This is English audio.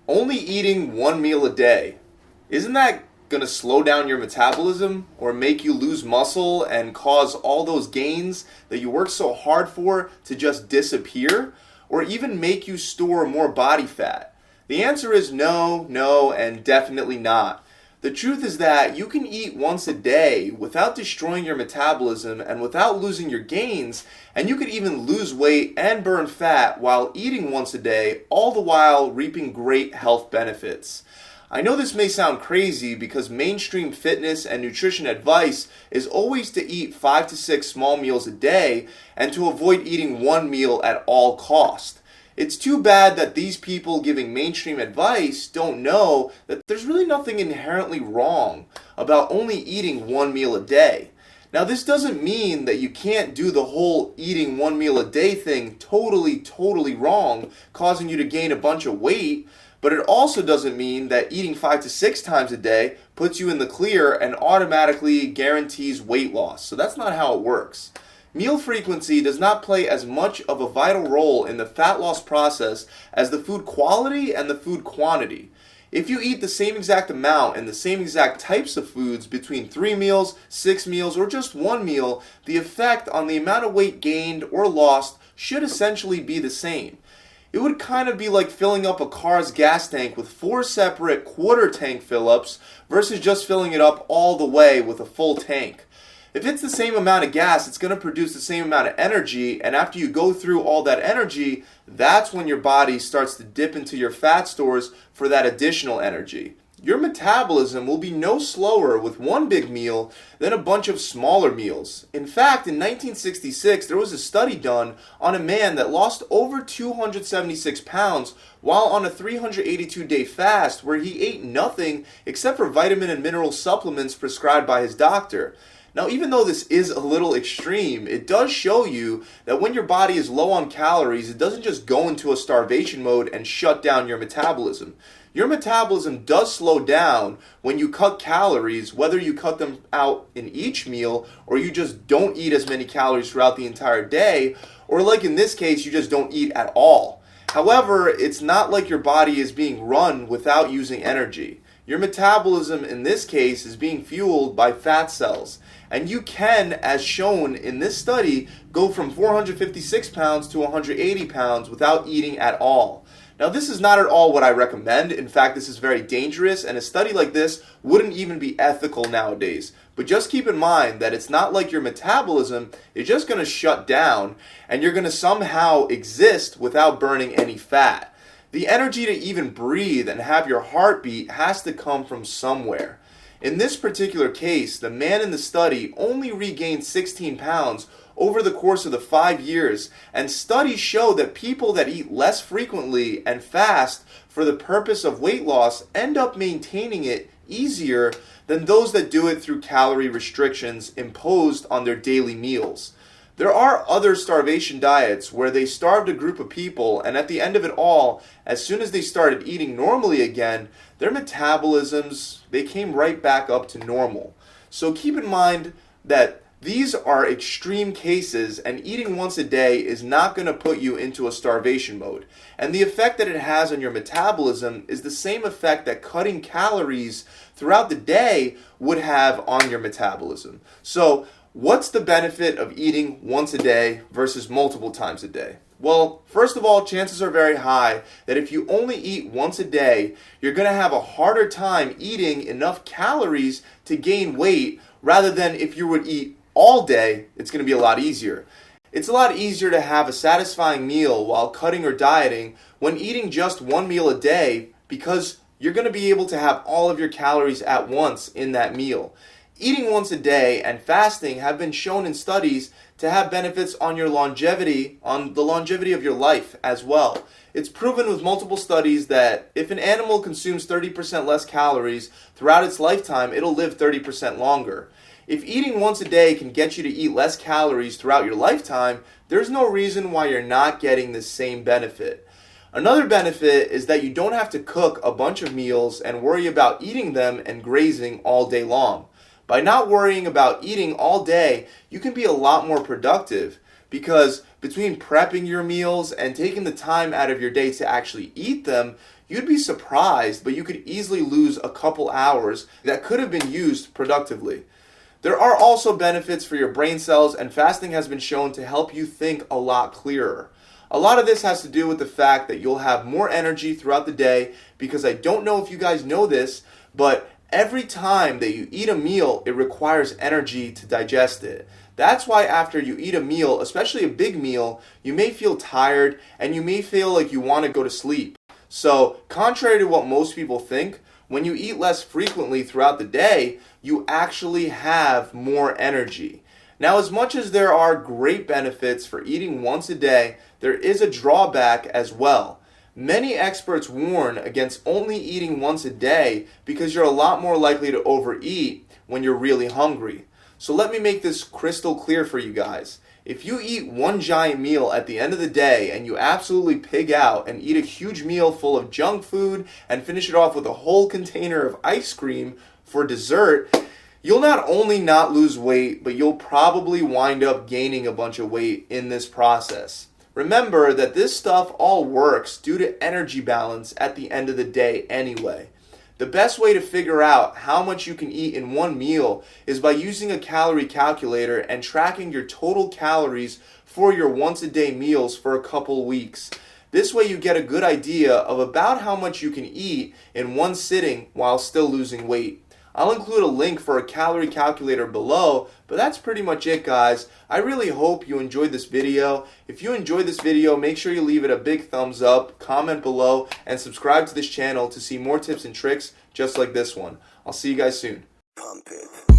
Only eating one meal a day, isn't that going to slow down your metabolism or make you lose muscle and cause all those gains that you work so hard for to just disappear, or even make you store more body fat? The answer is no, no, and definitely not. The truth is that you can eat once a day without destroying your metabolism and without losing your gains, and you could even lose weight and burn fat while eating once a day, all the while reaping great health benefits. I know this may sound crazy because mainstream fitness and nutrition advice is always to eat 5 to 6 small meals a day and to avoid eating one meal at all cost. It's too bad that these people giving mainstream advice don't know that there's really nothing inherently wrong about only eating one meal a day. Now, this doesn't mean that you can't do the whole eating one meal a day thing totally wrong, causing you to gain a bunch of weight, but it also doesn't mean that eating 5 to 6 times a day puts you in the clear and automatically guarantees weight loss. So that's not how it works. Meal frequency does not play as much of a vital role in the fat loss process as the food quality and the food quantity. If you eat the same exact amount and the same exact types of foods between 3 meals, 6 meals, or just one meal, the effect on the amount of weight gained or lost should essentially be the same. It would kind of be like filling up a car's gas tank with 4 separate quarter tank fill-ups versus just filling it up all the way with a full tank. If it's the same amount of gas, it's going to produce the same amount of energy, and after you go through all that energy, that's when your body starts to dip into your fat stores for that additional energy. Your metabolism will be no slower with one big meal than a bunch of smaller meals. In fact, in 1966, there was a study done on a man that lost over 276 pounds while on a 382-day fast where he ate nothing except for vitamin and mineral supplements prescribed by his doctor. Now, even though this is a little extreme, it does show you that when your body is low on calories, it doesn't just go into a starvation mode and shut down your metabolism. Your metabolism does slow down when you cut calories, whether you cut them out in each meal or you just don't eat as many calories throughout the entire day, or like in this case, you just don't eat at all. However, it's not like your body is being run without using energy. Your metabolism in this case is being fueled by fat cells. And you can, as shown in this study, go from 456 pounds to 180 pounds without eating at all. Now, this is not at all what I recommend. In fact, this is very dangerous, and a study like this wouldn't even be ethical nowadays. But just keep in mind that it's not like your metabolism is just going to shut down and you're going to somehow exist without burning any fat. The energy to even breathe and have your heart beat has to come from somewhere. In this particular case, the man in the study only regained 16 pounds over the course of the 5 years, and studies show that people that eat less frequently and fast for the purpose of weight loss end up maintaining it easier than those that do it through calorie restrictions imposed on their daily meals. There are other starvation diets where they starved a group of people, and at the end of it all, as soon as they started eating normally again, their metabolisms, they came right back up to normal. So keep in mind that these are extreme cases, and eating once a day is not going to put you into a starvation mode. And the effect that it has on your metabolism is the same effect that cutting calories throughout the day would have on your metabolism. So what's the benefit of eating once a day versus multiple times a day? Well, first of all, chances are very high that if you only eat once a day, you're going to have a harder time eating enough calories to gain weight, rather than if you would eat all day, it's going to be a lot easier. It's a lot easier to have a satisfying meal while cutting or dieting when eating just one meal a day, because you're going to be able to have all of your calories at once in that meal. Eating once a day and fasting have been shown in studies to have benefits on your longevity, on the longevity of your life as well. It's proven with multiple studies that if an animal consumes 30% less calories throughout its lifetime, it'll live 30% longer. If eating once a day can get you to eat less calories throughout your lifetime, there's no reason why you're not getting the same benefit. Another benefit is that you don't have to cook a bunch of meals and worry about eating them and grazing all day long. By not worrying about eating all day, you can be a lot more productive, because between prepping your meals and taking the time out of your day to actually eat them, you'd be surprised, but you could easily lose a couple hours that could have been used productively. There are also benefits for your brain cells, and fasting has been shown to help you think a lot clearer. A lot of this has to do with the fact that you'll have more energy throughout the day, because I don't know if you guys know this, but every time that you eat a meal, it requires energy to digest it. That's why after you eat a meal, especially a big meal, you may feel tired and you may feel like you want to go to sleep. So, contrary to what most people think, when you eat less frequently throughout the day, you actually have more energy. Now, as much as there are great benefits for eating once a day, there is a drawback as well. Many experts warn against only eating once a day because you're a lot more likely to overeat when you're really hungry. So let me make this crystal clear for you guys. If you eat one giant meal at the end of the day and you absolutely pig out and eat a huge meal full of junk food and finish it off with a whole container of ice cream for dessert, you'll not only not lose weight, but you'll probably wind up gaining a bunch of weight in this process. Remember that this stuff all works due to energy balance at the end of the day anyway. The best way to figure out how much you can eat in one meal is by using a calorie calculator and tracking your total calories for your once-a-day meals for a couple weeks. This way you get a good idea of about how much you can eat in one sitting while still losing weight. I'll include a link for a calorie calculator below, but that's pretty much it, guys. I really hope you enjoyed this video. If you enjoyed this video, make sure you leave it a big thumbs up, comment below, and subscribe to this channel to see more tips and tricks just like this one. I'll see you guys soon. Pump it.